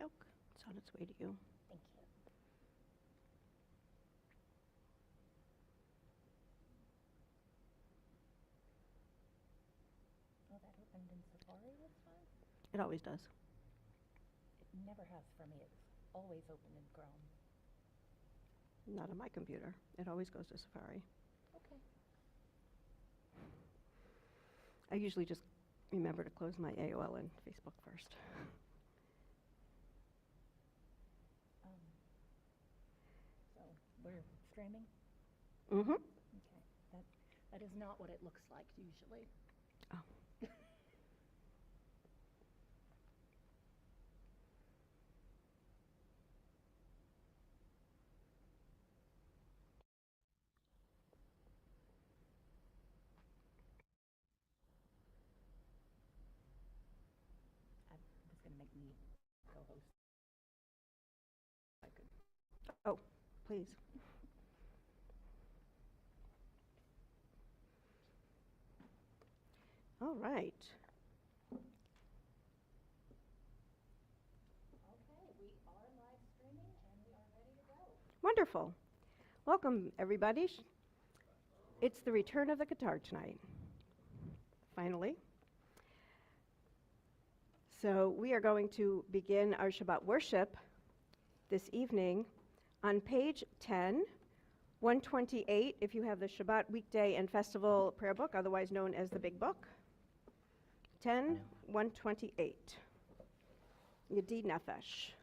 Yoke. It's on its way to you. Thank you. Oh, that opened in Safari this time? It always does. It never has for me. It's always open in Chrome. Not on my computer. It always goes to Safari. Okay. I usually just remember to close my AOL and Facebook first. So we're streaming? Mm-hmm. Okay. That is not what it looks like usually. Oh. I was going to make me co-host. I could. Oh, please. All right. Okay, we are live streaming and we are ready to go. Wonderful. Welcome, everybody. It's the return of the guitar tonight. Finally. So we are going to begin our Shabbat worship this evening on page 10, 128, if you have the Shabbat weekday and festival prayer book, otherwise known as the Big Book. 10, 128. Yedid Nefesh.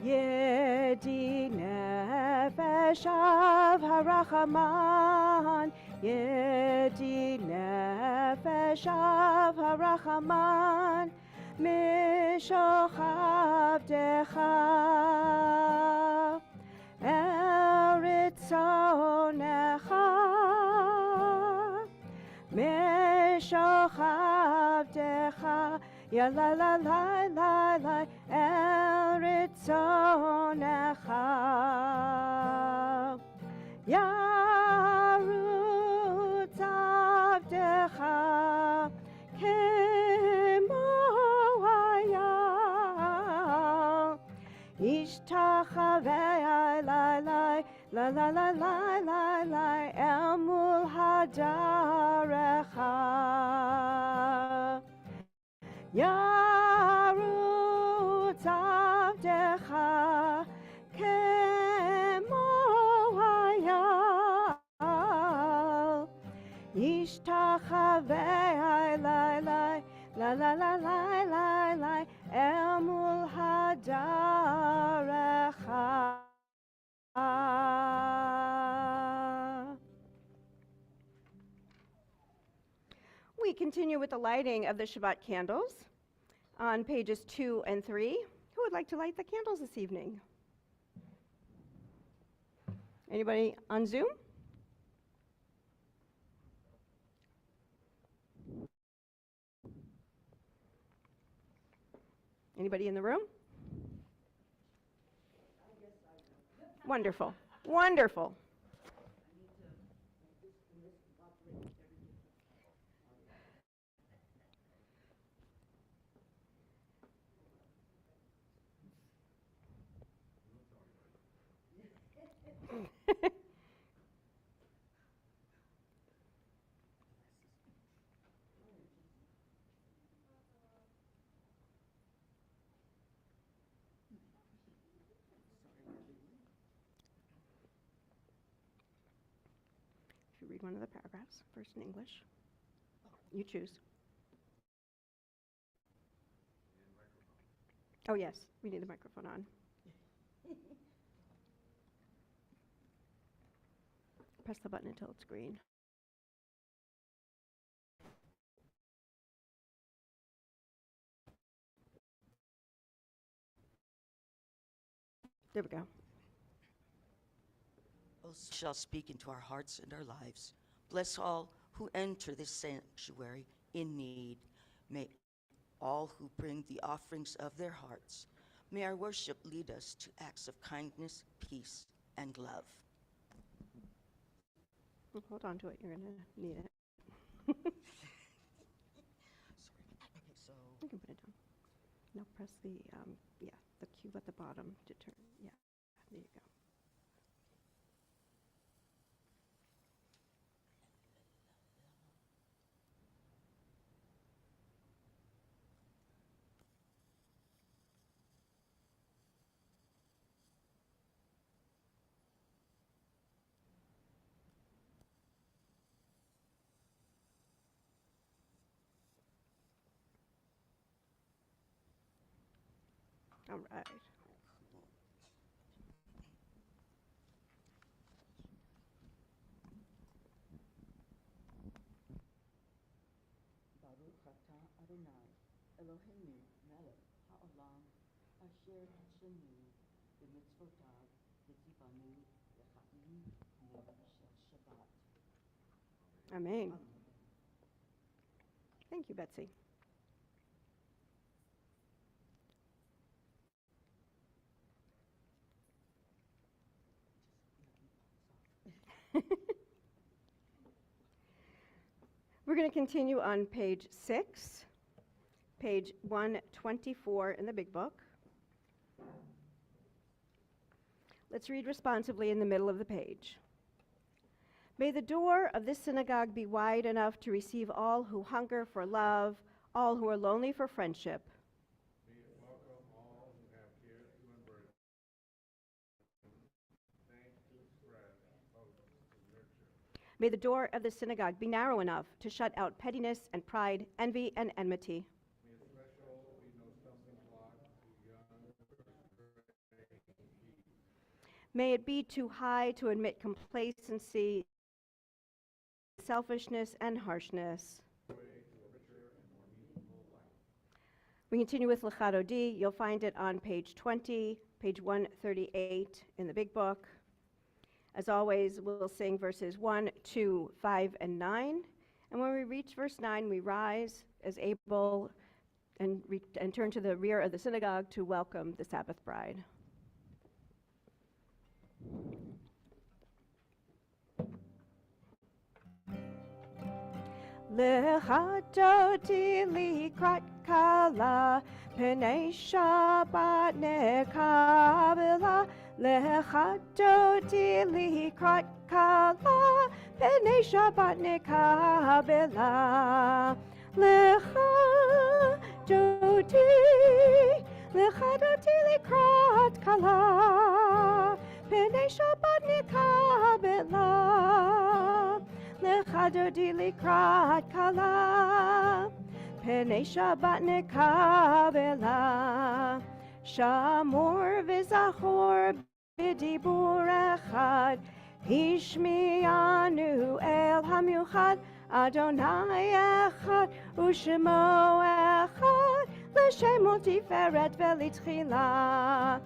Yedi nefesh av harachaman, Yedi nefesh av harachaman, Mishochav decha, El ritzonecha, Mishochav decha, Ya la la la la la, El ritzonecha, Yarutz avdecha, Kemo hayal, Ishtachavei la la la la la la la la, El mul hadarecha. Yarutz avdecha, kemo hayal, Ishtachavei la la la la la la la la, El mul hadarecha. We continue with the lighting of the Shabbat candles on pages 2 and 3. Who would like to light the candles this evening? Anybody on Zoom? Anybody in the room? Wonderful. Wonderful. If you read one of the paragraphs, first in English, you choose. Oh, yes, we need the microphone on. Press the button until it's green. There we go. Shall speak into our hearts and our lives. Bless all who enter this sanctuary in need. May all who bring the offerings of their hearts. May our worship lead us to acts of kindness, peace, and love. Well, hold on to it. You're going to need it. Okay, so You can put it down. No, press the, the cube at the bottom to turn. Yeah, there you go. All right. Baruch atah Adonai, Eloheinu melech haolam, asher hashenu b'mitzvotav v'tzivanu l'chaim neder shel Shabbat. Amen. Thank you, Betsy. We're going to continue on page 6, page 124 in the big book. Let's read responsively in the middle of the page. May the door of this synagogue be wide enough to receive all who hunger for love, all who are lonely for friendship. May it welcome all who have cares to embrace, thanks to spread, hope to nurture. May the door of the synagogue be narrow enough to shut out pettiness and pride, envy and enmity. May its threshold be no stumbling block to young, stray feet. May it be too high to admit complacency, selfishness, and harshness. Way to a richer and more meaningful life. We continue with Lechato D. You'll find it on page 20, page 138 in the big book. As always, we'll sing verses 1, 2, 5, and 9. And when we reach verse 9, we rise as able and turn to the rear of the synagogue to welcome the Sabbath bride. Lechadoti likrat kala, penei Shabbat nekabela. Lechadoti likrat kala, penei Shabbat nekabela. Lechadoti likrat kala, penei Shabbat nekabela. Lechadoti likrat kala, penei Shabbat nekabela. Shamor v'zachor b'dibur echad, Hishmi'anu el hamiuchad, Adonai echad, u'shemo echad, l'shemo tiferet v'litchila.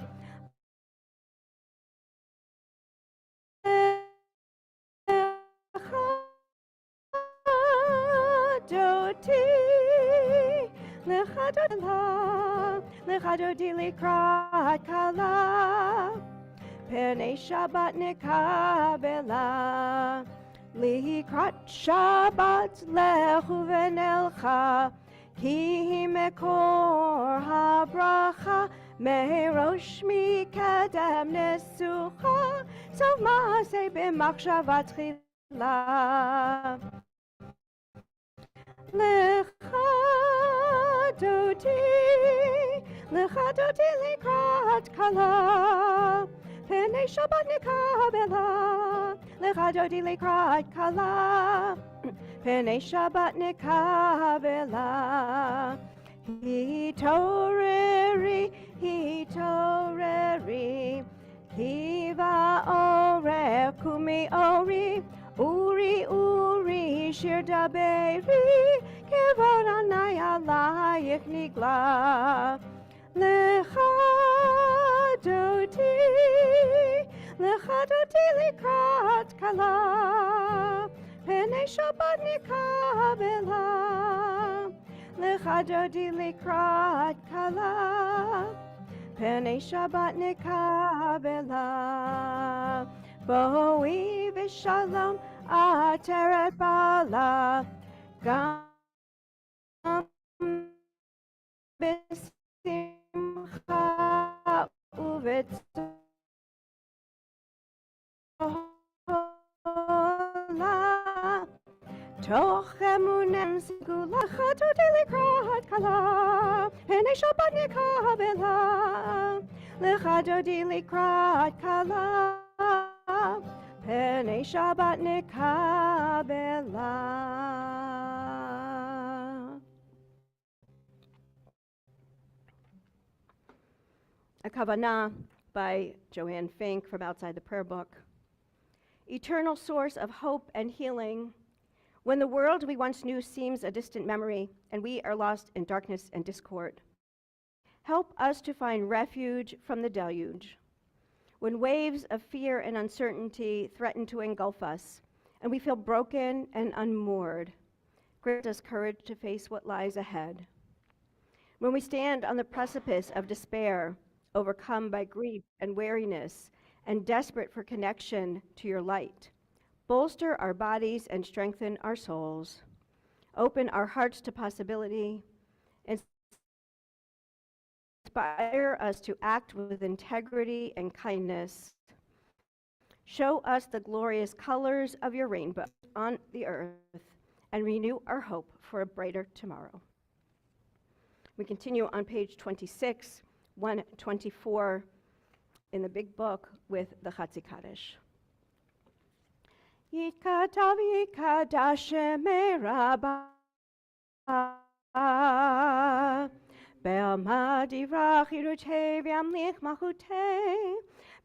Lechadoti likrat kala, penei Shabbat nekabela. Likrat Shabbat lechu v'nelcha, ki hi mekor habracha, merosh mikadem nesucha, sof ma'aseh b'machshava tchila. Lechadoti likrat kala, penei Shabbat nekabela. Lechadoti likrat kala, penei Shabbat nekabela. Hitoreri, hiva ore kumi ori, uri shir daberi, kevod anai alayich nigla. Lechadoti likrat kala, penei Shabbat nekabela. Lechadoti likrat kala, penei Shabbat nekabela. Boi v'shalom עטרת בעלה, גם בשמחה ובצהלה, תוך אמונם סגולה, חטאתי לקראת כלה, הנה שבת נקבלה, לך דודי לקראת כלה, פני שבת נקבלה. A Kavanah by Joanne Fink from Outside the Prayer Book. Eternal source of hope and healing, when the world we once knew seems a distant memory and we are lost in darkness and discord, help us to find refuge from the deluge. When waves of fear and uncertainty threaten to engulf us and we feel broken and unmoored, grant us courage to face what lies ahead. When we stand on the precipice of despair, overcome by grief and weariness, and desperate for connection to your light, bolster our bodies and strengthen our souls. Open our hearts to possibility. Inspire us to act with integrity and kindness. Show us the glorious colors of your rainbow on the earth, and renew our hope for a brighter tomorrow. We continue on page 26, 124 in the big book with the Chatzi Kaddish. Yitkatav yikadash merabah be'alma divrach yirutei v'yamlich malchutei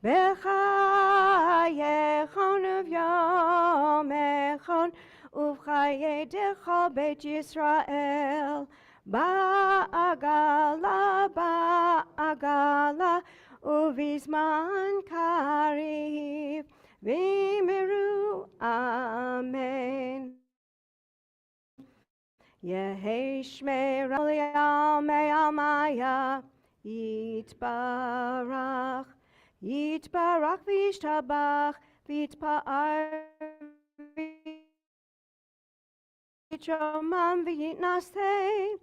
b'chayechon uv'yomechon uv'chayei dechol beit Yisrael ba'agala uvizman kariv v'imiru amen. Yehi shmeir aliyamei almaya yitbarach v'yishtabach v'yitpa'ar v'yitromam v'yitnaseh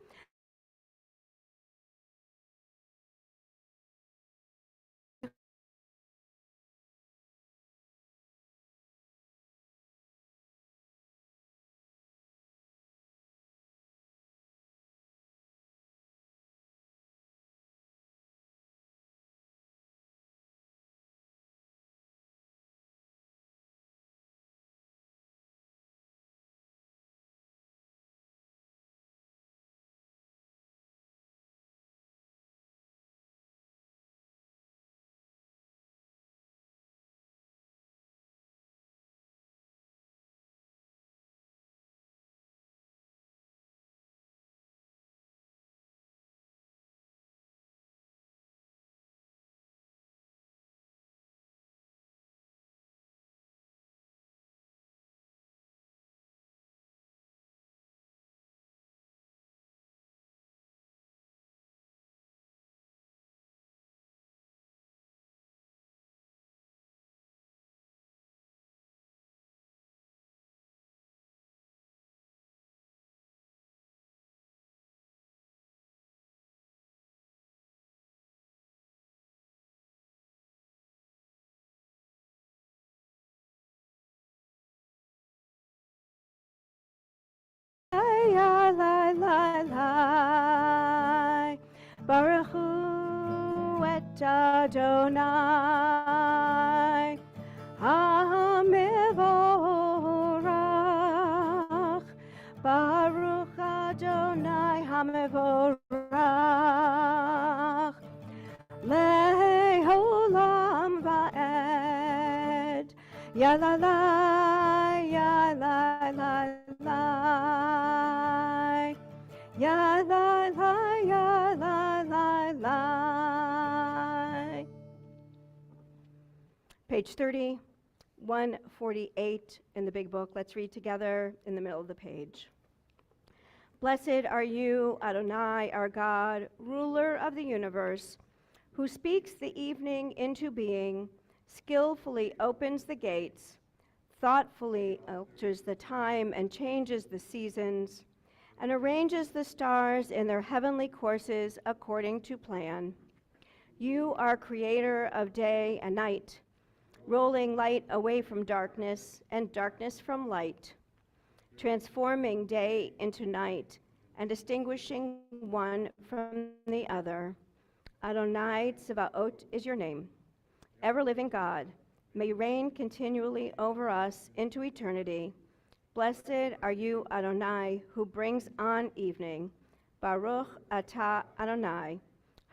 Baruch Hu et Adonai HaMevorach. Baruch Adonai HaMevorach Le'olam va'ed. Yalalai, yalalai, yalalai, yalalai. Page 30, 148 in the big book. Let's read together in the middle of the page. Blessed are you, Adonai, our God, ruler of the universe, who speaks the evening into being, skillfully opens the gates, thoughtfully alters the time and changes the seasons, and arranges the stars in their heavenly courses according to plan. You are creator of day and night, rolling light away from darkness and darkness from light, transforming day into night and distinguishing one from the other. Adonai Tsevaot is your name. Ever-living God, may you reign continually over us into eternity. Blessed are you, Adonai, who brings on evening. Baruch atah Adonai,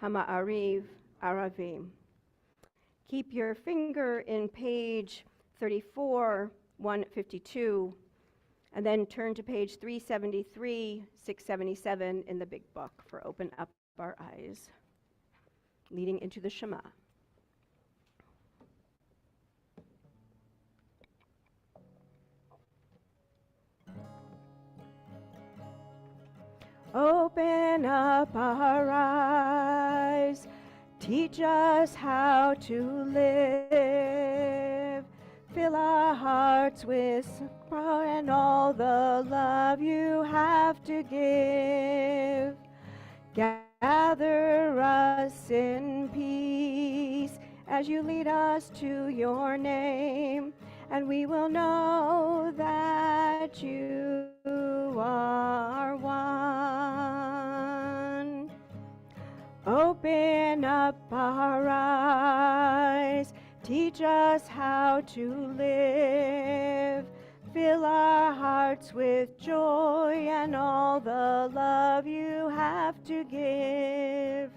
hama'ariv aravim. Keep your finger in page 34, 152, and then turn to page 373, 677 in the big book for Open Up Our Eyes, leading into the Shema. Open up our eyes, teach us how to live. Fill our hearts with sorrow and all the love you have to give. Gather us in peace as you lead us to your name, and we will know that you are one. Open up our eyes, teach us how to live. Fill our hearts with joy and all the love you have to give.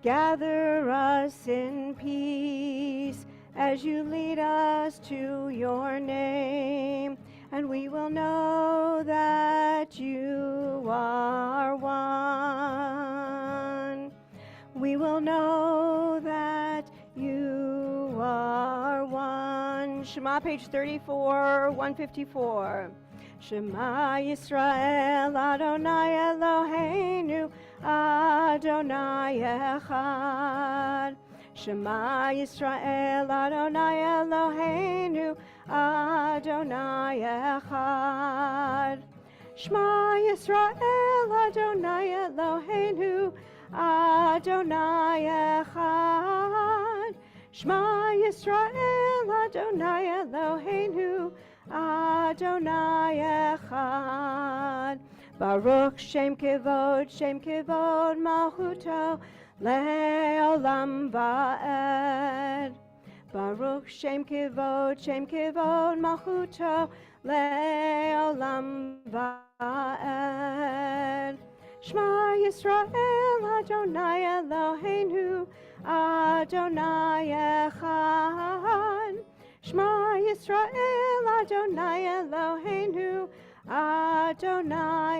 Gather us in peace as you lead us to your name, and we will know that you are one. We will know that you are one. Shema, page 34, 154. Shema Yisrael, Adonai Eloheinu, Adonai Echad. Shema Yisrael, Adonai Eloheinu, Adonai Echad. Shema Yisrael, Adonai Eloheinu, Adonai Echad. Shema Yisrael, Adonai Eloheinu, Adonai Echad. Baruch Shem Kevod Malchuto Le'olam Va'ed. Baruch Shem Kevod Malchuto Le'olam Va'ed. Shema Yisrael, Adonai Eloheinu, Adonai Echad. Shema Yisrael, Adonai Eloheinu, Adonai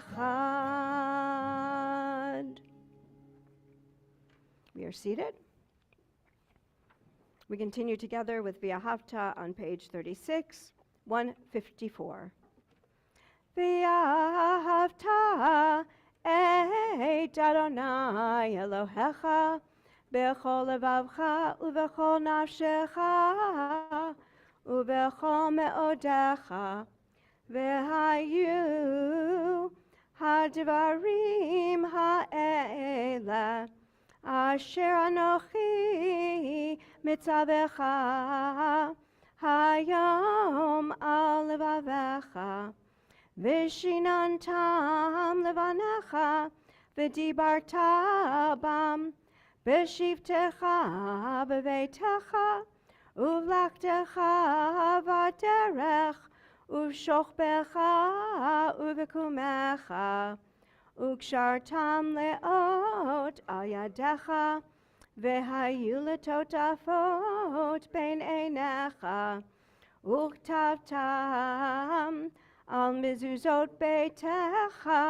Echad. We are seated. We continue together with V'ahavta on page 36, 154. V'ahavta et Adonai Elohecha b'chol levavcha u'b'chol nafshecha u'b'chol me'odecha v'hayu hadvarim ha'ela asher anochi mitzavecha hayom al levavecha v'shinantam levanecha v'dibarta bam b'shivtecha b'veitecha uvlachtecha v'derech uv'shochbecha uv'kumecha ukshartam leot al yadecha v'hayu letotafot bein einecha uktavtam al mezuzot beitecha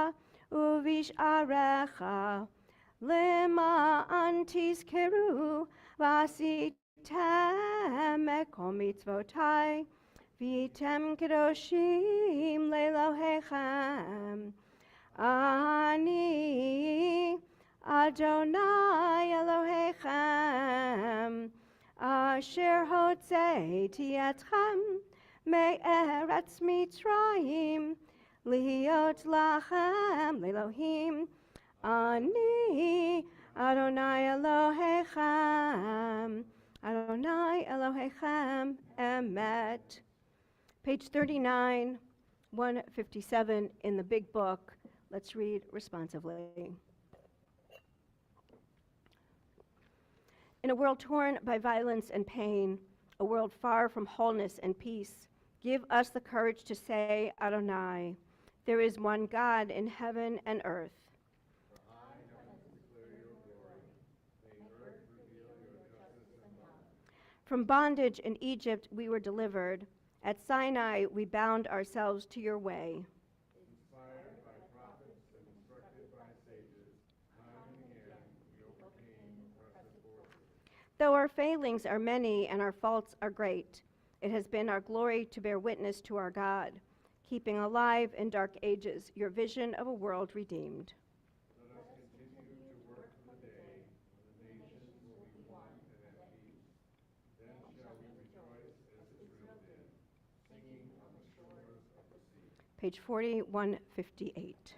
uv'isharecha למען תזכרו ועשיתם את כל מצוותיי והייתם קדושים לאלוהיכם. אני אדוני אלוהיכם אשר הוצאתי אתכם מארץ מצרים, להיות לכם לאלוהים. אני אדוני אלוהיכם, Adonai Elohechem Emet. Page 39, 157 in the big book. Let's read responsively. In a world torn by violence and pain, a world far from wholeness and peace, give us the courage to say, Adonai, there is one God in heaven and earth. For high heavens declare your glory. May earth reveal your justice and love. From bondage in Egypt we were delivered. At Sinai we bound ourselves to your way. Inspired by prophets and instructed by sages, time and again we overcame oppressive forces. Though our failings are many and our faults are great, it has been our glory to bear witness to our God, keeping alive in dark ages your vision of a world redeemed. Let us continue to work for the day when the nations will be one and at peace. Then shall we rejoice as Israel did, singing on the shores of the sea. Page 4158.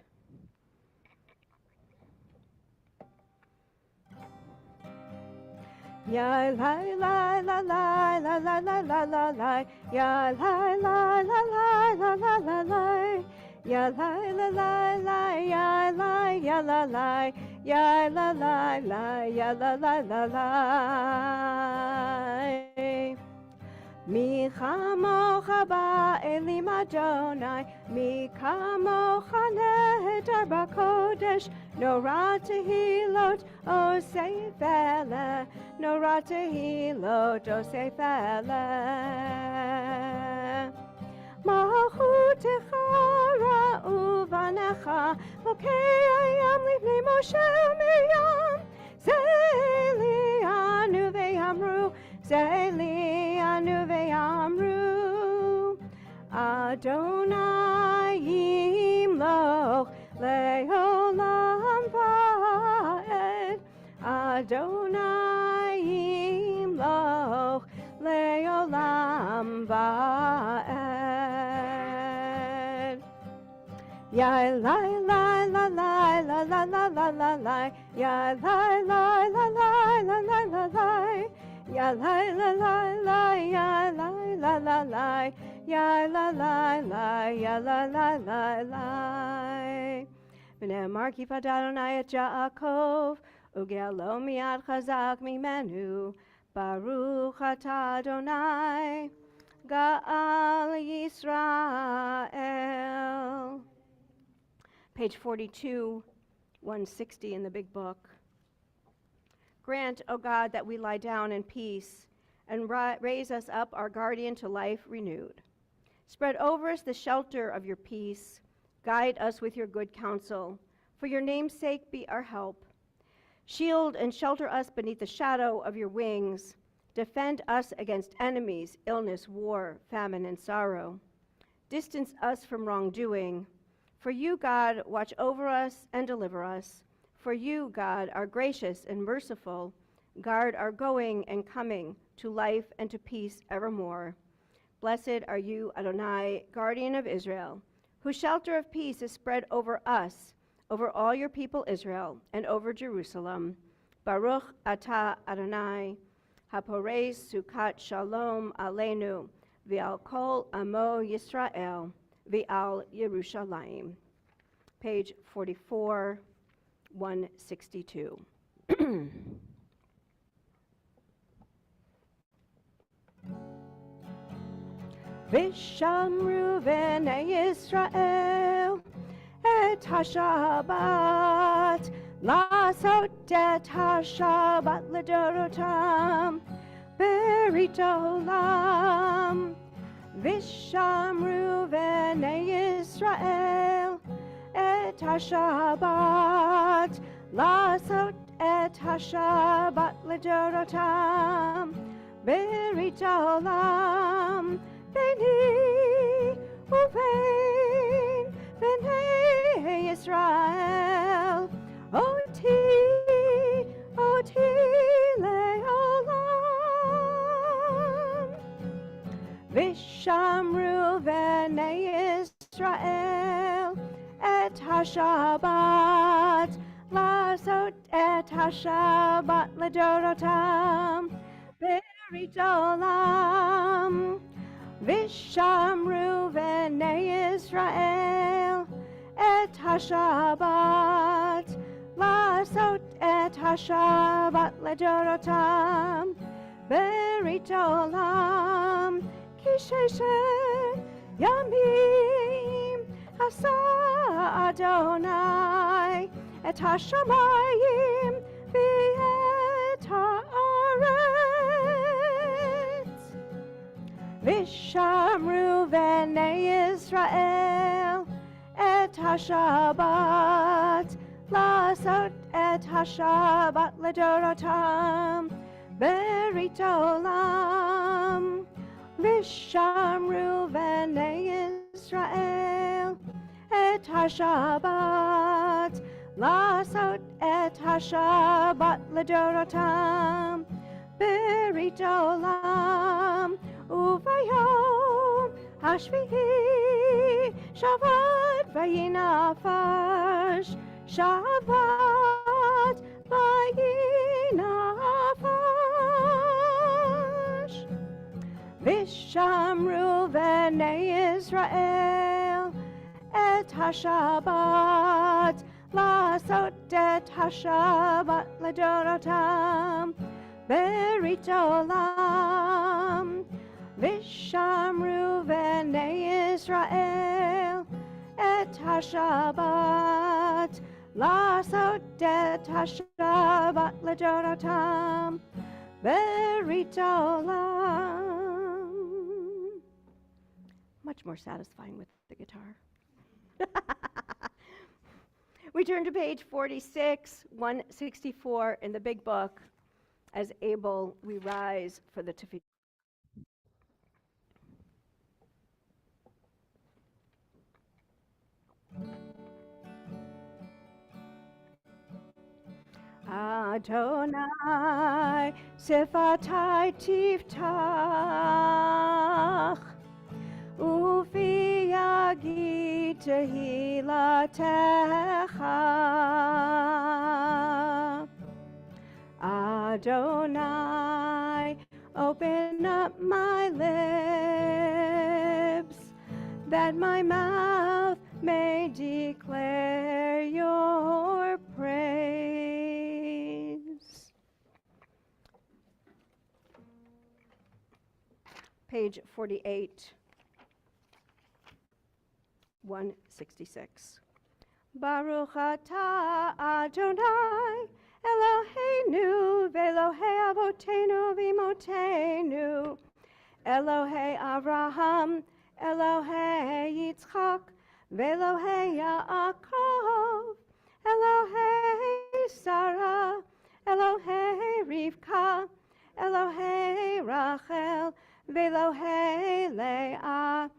Ya la la la la la la la la la la, ya la la la la la la la la, ya la la la la, ya la ya la la, ya la la la, ya la la la la. Mi chamocha ba'elim Adonai, mi kamocha nehedar b'kodesh, nora tehilot osei fele, nora tehilot osei fele. Malchutecha ra'u v'necha, lokei hayam livnei Moshe Miriam, zeli anu ve'amru, zeli anu ve'amru, Adonai yimloch le'olam va'ed, Adonai yimloch le'olam va'ed. Ya la la la la la la la la la la, ya la la la la la la la la, ya la la la la, ya la la la la, ya la la la, ya la la la la. V'ne'emar ki pad Adonai et Yaakov, ugealo mi'ad chazak mimenu, Baruch atah Adonai, Ga'al Yisrael. Page 42, 160 in the big book. Grant, O God, that we lie down in peace and raise us up, our guardian, to life renewed. Spread over us the shelter of your peace. Guide us with your good counsel. For your name's sake, be our help. Shield and shelter us beneath the shadow of your wings. Defend us against enemies, illness, war, famine, and sorrow. Distance us from wrongdoing. For you, God, watch over us and deliver us. For you, God, are gracious and merciful. Guard our going and coming to life and to peace evermore. Blessed are you, Adonai, guardian of Israel, whose shelter of peace is spread over us, over all your people Israel, and over Jerusalem. Baruch atah Adonai, haporei sukat shalom aleinu, v'al kol amo Yisrael, v'al Yerushalayim. Page 44, 162. Vishamru v'nei Yisrael et ha-Shabbat, לעשות את השבת לדורותם, ברית העולם. ושמרו בני ישראל את השבת, לעשות את השבת לדורותם, ברית העולם. ביני ובין בני ישראל, אותי לעולם. Vishamru v'nei Yisrael et HaShabbat Lasot et HaShabbat Ledorotam Berit Olam Vishamru v'nei Yisrael et HaShabbat Lasot et HaShabbat Ledorotam Berit Olam Kisheshet Yamim Asa Adonai Et HaShamayim V'et Haaretz Vishamru v'nei Yisrael Et HaShabbat Lasot et HaShabbat Ledorotam Berit Olam Vishamru v'nei Yisrael et HaShabbat Lasot et HaShabbat Ledorotam Berit Olam Uvayom Hashvihi Shabbat Vayinafash Shabbat Vayinafash Vishamru v'nei Yisrael et HaShabbat Lasot et HaShabbat Ledorotam Berit Olam Vishamru v'nei Yisrael et HaShabbat Lasot et HaShabbat Ledorotam Berit Olam. Much more satisfying with the guitar. We turn to page 46, 164 in the big book. As able, we rise for the Tefillah. Adonai, Sifatai Tiftach, Ufi Yagi Tehilatecha. Adonai, open up my lips, that my mouth may declare your praise. Page 48, 166. Baruch atah Adonai Eloheinu v'Elohei Avotenu v'Imotenu Elohei Avraham Elohei Yitzchak v'Elohei Yaakov Elohei Sarah Elohei Rivka Elohei Rachel v'Elohei Leah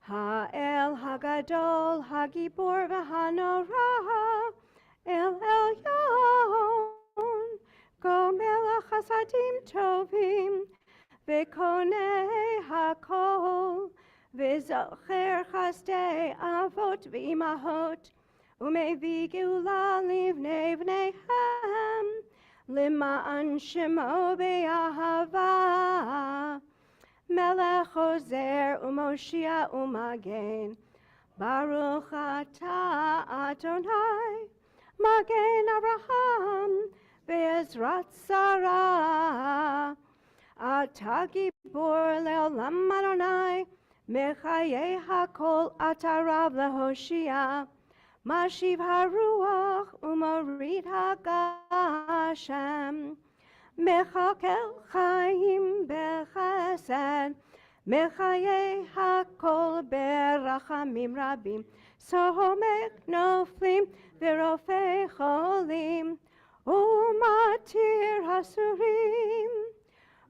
Ha'el Hagadol Hagibor v'Hanorah El Elyon Gomel Chasadim Tovim V'Konei Hakol V'Zocher Chasdei Avot V'Imahot Umevi Geula Livnei V'neihem Lima'an Shemo Be'ahava Melech Ozer Umoshia Umagen Baruch atah Adonai Magen Abraham Ve'ezrat Sarah Atah Gibor Le'olam Adonai Mechayei HaKol Atah Rav LeHoshia Mashiv HaRuach Umorid HaGashem Mechakel Chaim Bechesed Mechayei HaKol Berachamim Rabim Somek Noflim V'Rofei Cholim Umatir Hasurim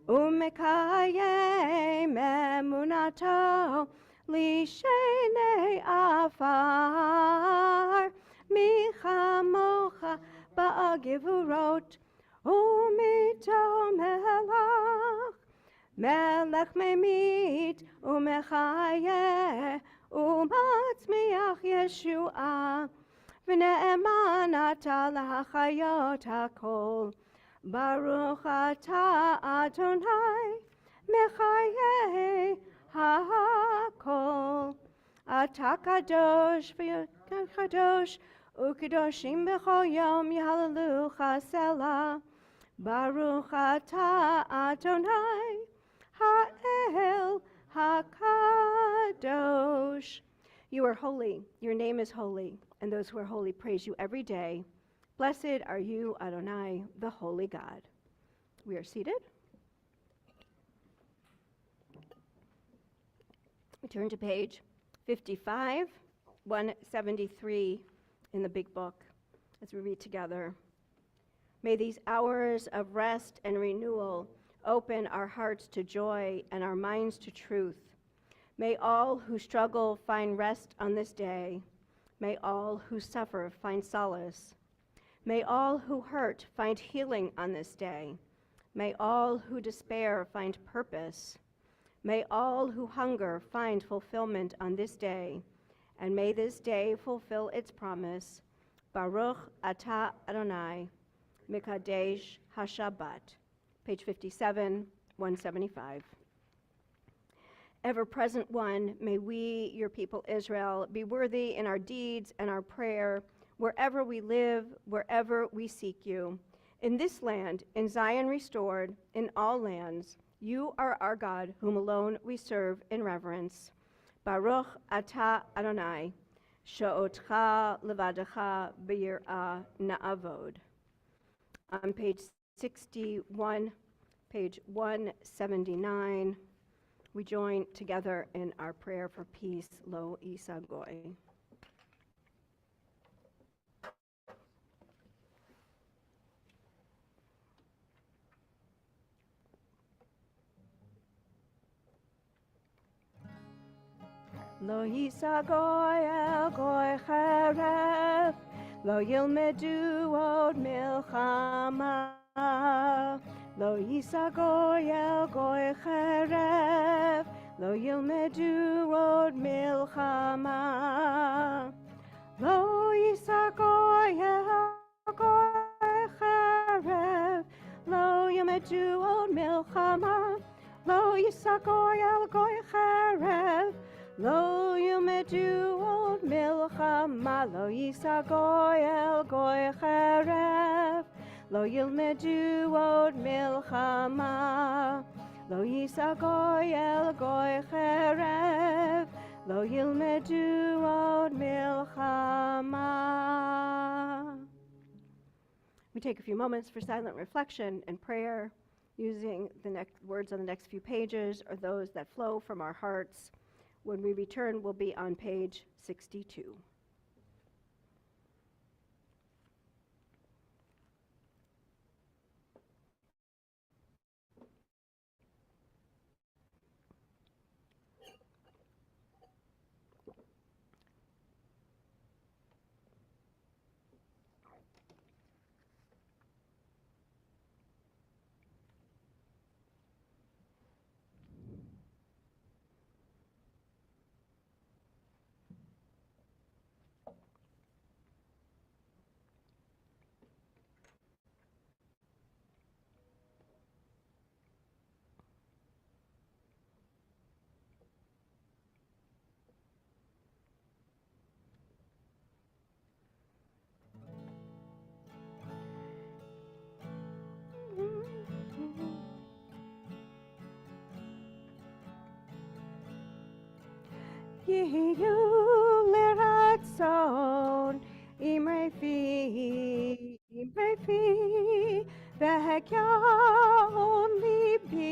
Umekayem Emunato Lishenei Afar Michamocha Ba'agivurot Umito Melach מלך ממית ומחיה ומצמיח ישועה, ונאמן אתה להחיות הכל. ברוך אתה אדוני מחיי הכל. אתה קדוש וקדוש וקדושים בכל יום יהללוך סלה. ברוך אתה אדוני האל HaKadosh. You are holy, your name is holy, and those who are holy praise you every day. Blessed are you, Adonai, the holy God. We are seated. We turn to page 55, 173 in the big book as we read together. May these hours of rest and renewal open our hearts to joy and our minds to truth. May all who struggle find rest on this day. May all who suffer find solace. May all who hurt find healing on this day. May all who despair find purpose. May all who hunger find fulfillment on this day. And may this day fulfill its promise. Baruch atah Adonai, Mikadesh HaShabbat. Page 57, 175. Ever-present one, may we, your people Israel, be worthy in our deeds and our prayer, wherever we live, wherever we seek you. In this land, in Zion restored, in all lands, you are our God, whom alone we serve in reverence. Baruch atah Adonai, she'otcha levadecha b'yirah na'avod. On page 61, page 179, we join together in our prayer for peace, Lo Isagoy. Lo Isagoy el goy cheref, Lo yilmedu od milchama. Lo yisagoy el goy cheref, Lo yilmedu od milchama. Lo yisagoy el goy cheref, Lo yilmedu od milchama. Lo yisagoy el goy cheref, Lo yilmedu od milchama. Lo yisagoy el goy cheref, Lo yilmedu od milchama. Lo yisagoy el goy cheref, Lo yilmedu od milchama. We take a few moments for silent reflection and prayer, using the next words on the next few pages or those that flow from our hearts. When we return, we'll be on page 62. Yehu leratzon imrei fi vehekyon libi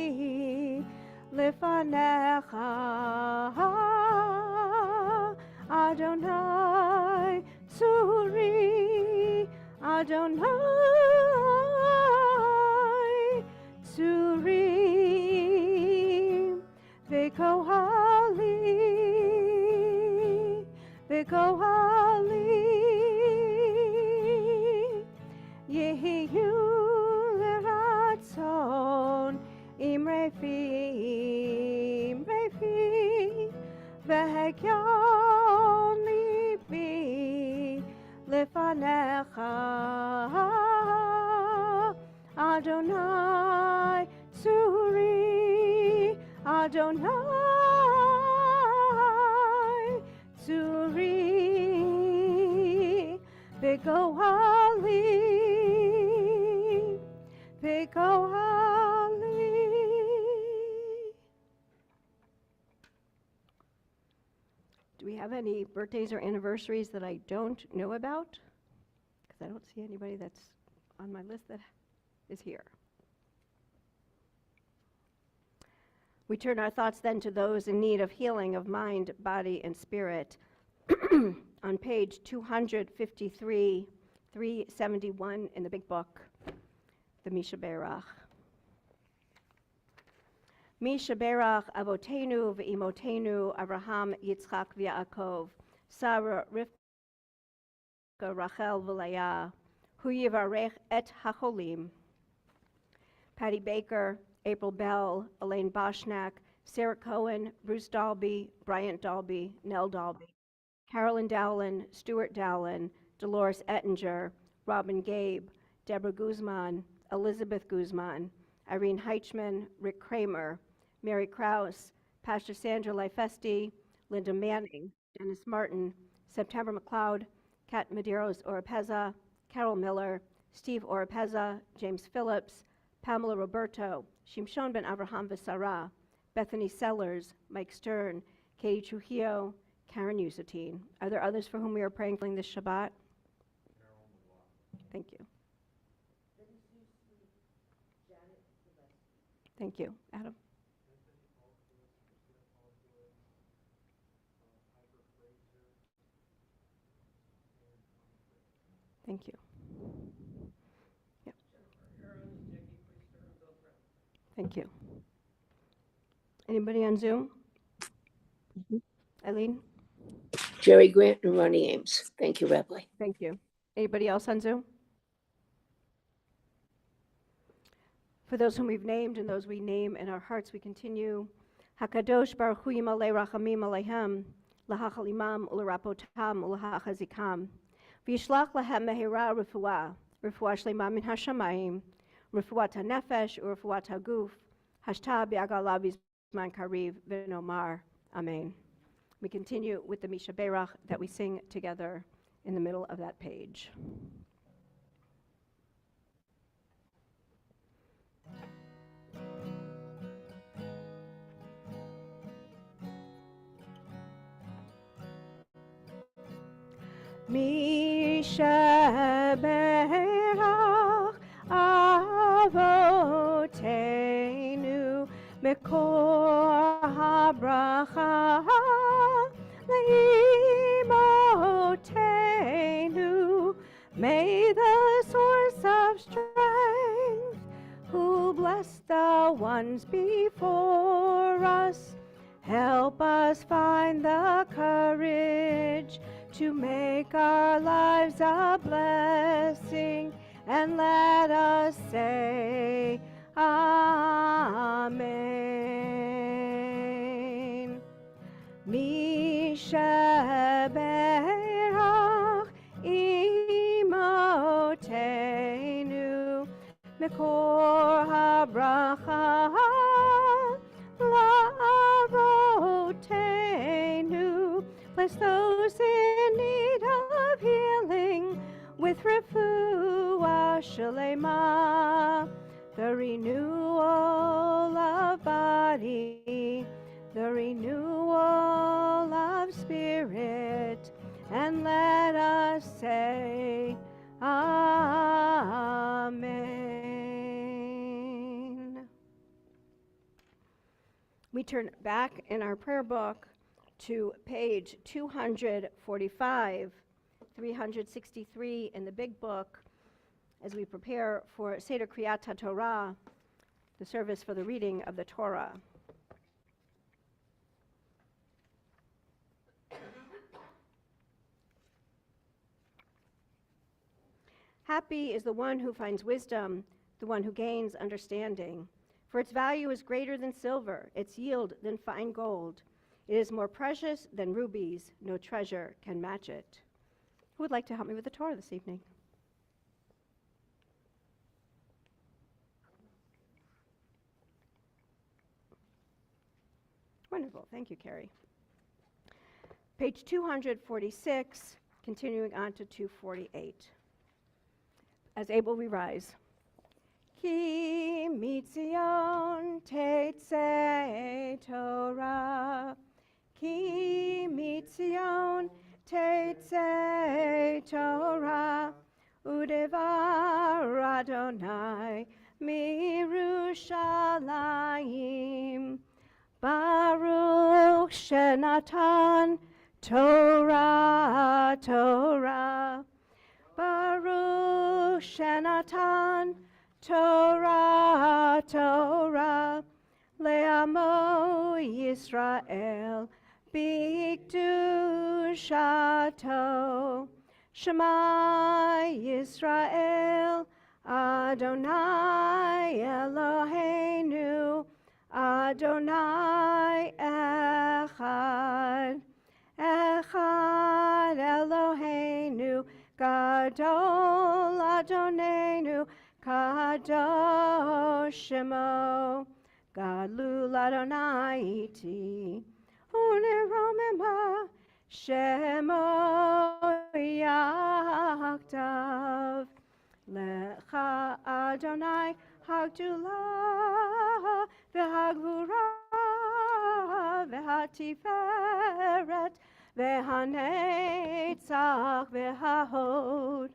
lefanecha Adonai Tzuri Adonai Tzuri vekohali Vekohali Yehiyu leratzon imrei fi Adonai Tsuri, Adonai Tsuri, Begoali, Begoali. Do we have any birthdays or anniversaries that I don't know about? Because I don't see anybody that's on my list that is here. We turn our thoughts then to those in need of healing of mind, body, and spirit. On page 253, 371 in the big book, the Misha Berach. Misha Berach Avotenu v'imotenu Avraham Yitzchak v'Yaakov Sarah Rivka Rachel v'Leah Hu Yivarech et Hacholim. Patty Baker, April Bell, Elaine Boschnack, Sarah Cohen, Bruce Dalby, Bryant Dalby, Nell Dalby, Carolyn Dowlin, Stuart Dowlin, Dolores Ettinger, Robin Gabe, Deborah Guzman, Elizabeth Guzman, Irene Heichman, Rick Kramer, Mary Krause, Pastor Sandra Lifesti, Linda Manning, Dennis Martin, September McLeod, Kat Medeiros Oropeza, Carol Miller, Steve Oropeza, James Phillips, Pamela Roberto, Shimshon ben Avraham V'Sarah, Bethany Sellers, Mike Stern, Katie Trujillo, Karen Usatine. Are there others for whom we are praying this Shabbat? Thank you. Thank you. Adam? Thank you. Yep. Thank you. Anybody on Zoom? Eileen? Jerry Grant and Ronnie Ames. Thank you, Rabbi. Thank you. Anybody else on Zoom? For those whom we've named and those we name in our hearts, we continue. Hakadosh Baruch Hu Yimalei Rachamim Aleichem, Lahachalimam Ularapotam Ulahachazikam, V'yishlach Lahem Mehira Refuah, Refuah Shlema Min Hashamayim, Refuat HaNefesh, Refuat HaGuf, Hashta B'Agala V'Zman Kariv V'Nomar. Amen. We continue with the Misha Berach that we sing together in the middle of that page. Misha Berach Avotenu Mekor HaBracha Leimotenu. May the source of strength, who bless the ones before us, help us find the courage to make our lives a blessing, and let us say Amen. Misha Berach Imotenu Mekor HaBracha Lavotenu. Bless those in need of healing with refuah shalema, the renewal of body, the renewal of spirit, and let us say Amen. We turn back in our prayer book to page 245, 363 in the big book, as we prepare for Seder Kriyat HaTorah, the service for the reading of the Torah. Happy is the one who finds wisdom, the one who gains understanding. For its value is greater than silver, its yield than fine gold. It is more precious than rubies. No treasure can match it. Who would like to help me with the Torah this evening? Wonderful. Thank you, Carrie. Page 246, continuing on to 248. As able, we rise. Ki mitzion tetzei Torah, ki mitzion tetzei Torah, udevar Adonai mirushalayim, Baruch shenatan Torah, Torah, Baruch shenatan Torah, Torah, le'amo Yisrael, b'kedushato, Shema Yisrael, Adonai Eloheinu, Adonai Echad, Echad Eloheinu, Gadol Adonenu, Kadosh Shemo, Gadlul Adonai iti, Uneromema, Shemo Yachdav, Lecha Adonai Hagdulah, V'Hagvura, V'Hatiferet, V'Hanetzach, V'Hahod,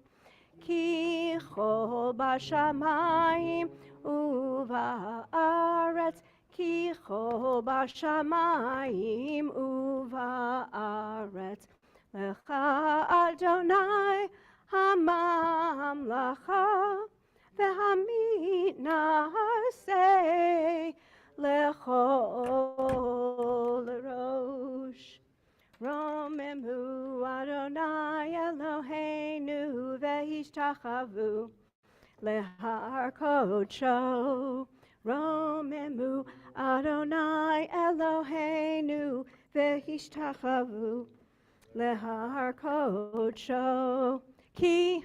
Ki chol b'shamayim uva'aretz, Ki chol b'shamayim uva'aretz, Lecha Adonai hamamlacha, V'hamitnaseh lechol rosh. Romemu Adonai Eloheinu ve'ishtachavu lehar kodsho. Romemu Adonai Eloheinu ve'ishtachavu lehar kodsho. Ki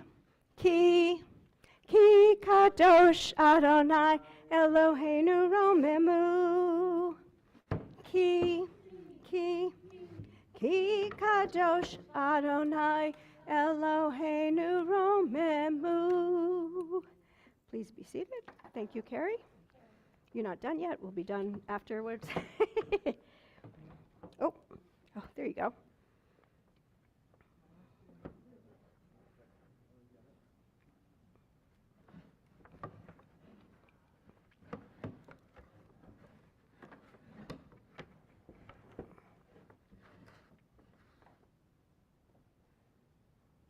kadosh Adonai Eloheinu romemu. Ki kadosh Adonai Eloheinu romemu. Please be seated. Thank you, Carrie. You're not done yet. We'll be done afterwards. Oh, there you go.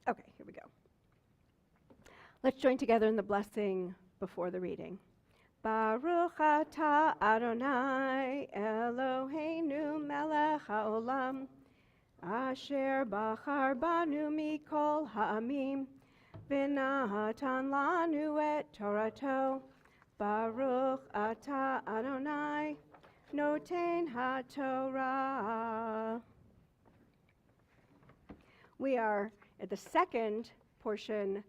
Okay, here we go. Let's join together in the blessing before the reading. Baruch atah Adonai Eloheinu melech haolam, asher bachar banu mikol ha'amim, v'natan lanu et Torato. Baruch atah Adonai noten haTorah. We are at the second portion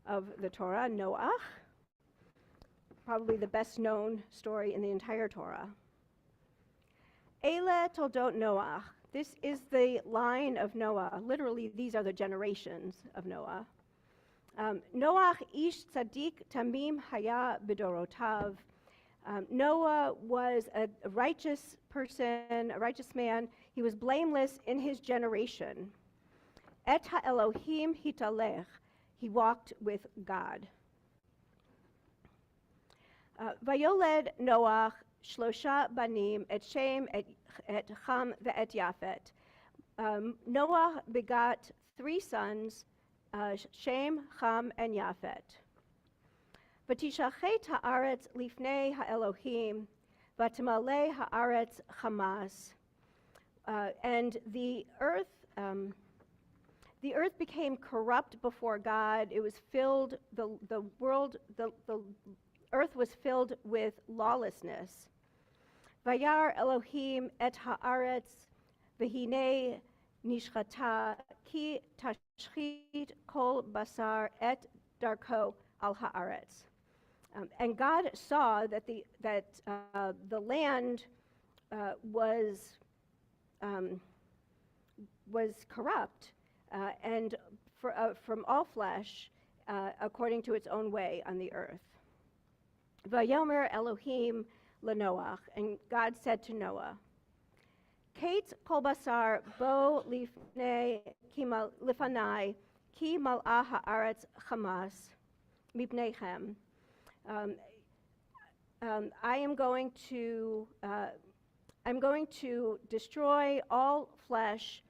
of the Torah, Noach, probably the best known story in the entire Torah. Ele toldot Noach. This is the line of Noah. Literally, these are the generations of Noah. Noach ish tzaddik tamim haya b'dorotav. Noah was a righteous person, a righteous man. He was blameless in his generation. Et ha'Elohim hitalech. He walked with God. Vayoled Noach shlosha banim et Shem et Cham ve'et Yafet. Noah begot 3 sons, Shem, Cham, and Yafet. V'tishachet ha'aretz lifnei ha'Elohim, v'timalei ha'aretz chamas. And the earth became corrupt before God. It was filled, the earth was filled with lawlessness. Vayar Elohim et haaretz, v'hinei nishchata, ki tashchit kol basar et darko al haaretz. And God saw that the land was corrupt and from all flesh according to its own way on the earth. Vayomer Elohim LaNoach, and God said to Noah, Kate kol basar bo lifanai ki mal'ah ha'aretz chamas mipnechem. I'm going to destroy all flesh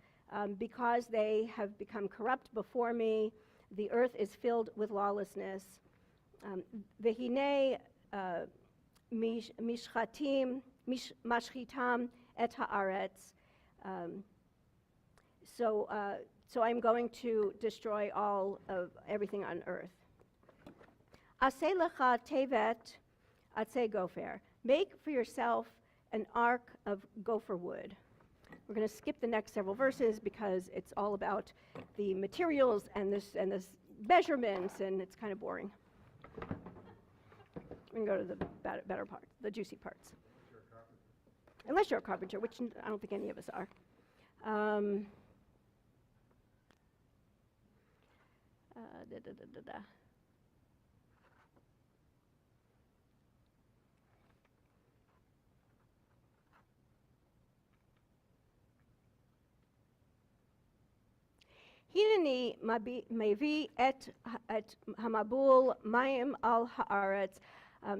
because they have become corrupt before me. The earth is filled with lawlessness. Vehine mishchitam et haaretz. So I'm going to destroy all of everything on earth. Aseh lecha tevet atzei gopher. Make for yourself an ark of gopher wood. We're going to skip the next several verses because it's all about the materials and this measurements, and it's kind of boring. We can go to the better parts, the juicy parts. Unless you're a carpenter, which I don't think any of us are. Hineni mevi et hamabul mayim al haaretz.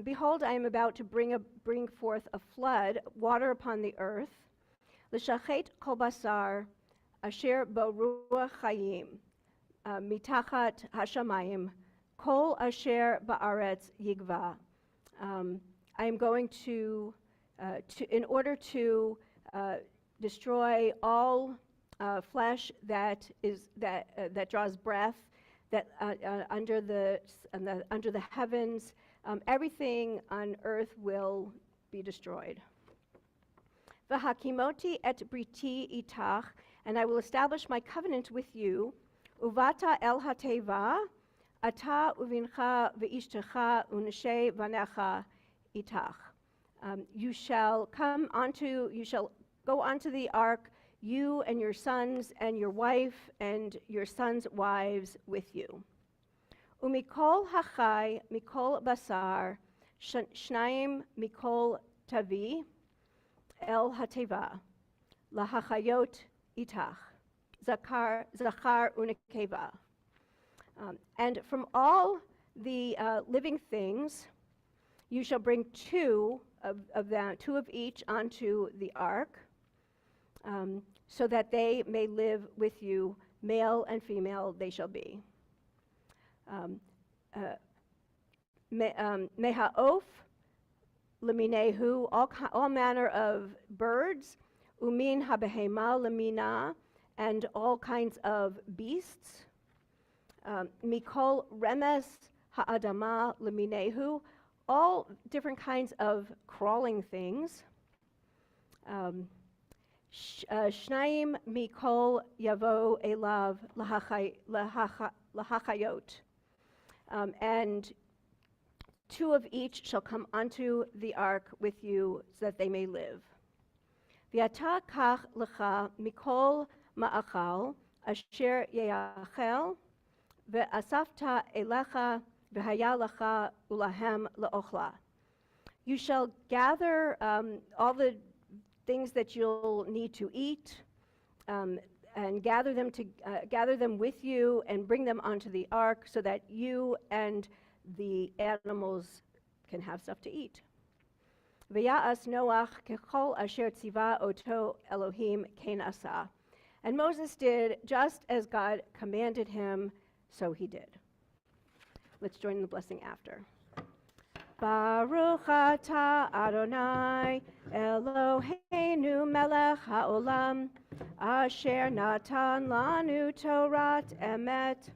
Behold, I am about to bring forth a flood, water upon the earth. L'shachet kol basar asher bo ruach chayim mitachat hashamayim kol asher ba'aretz yigva. I am going to in order to destroy all flesh that draws breath, that under the heavens, everything on earth will be destroyed. V'hakimoti et briti itach, and I will establish my covenant with you. Uvata el hateva, ata uvincha ve'ishtecha u'neshei vanecha itach. You shall go onto the ark, you and your sons and your wife and your sons' wives with you. Umikol hachai mikol basar shnayim mikol tavi el hateva lahachayot itach zakar unekeva. And from all the living things, you shall bring two of each onto the ark, so that they may live with you, male and female they shall be. Meha'of leminehu, all manner of birds, umin habehema lemina, and all kinds of beasts. Mikol remes ha'adama leminehu, all different kinds of crawling things. Shnayim mikol yavo elav lahachayot. And two of each shall come onto the ark with you, so that they may live. V'ata kach lecha mikol ma'achal asher yeyachel ve'asafta elecha v'haya lecha ulahem le'ochla. You shall gather all the things that you'll need to eat, and gather them with you and bring them onto the ark, so that you and the animals can have stuff to eat. V'ya'as Noach kechol asher tziva oto Elohim ken asa. And Moses did just as God commanded him, so he did. Let's join in the blessing after. Baruch atah Adonai Eloheinu melech haolam asher natan lanu Torat emet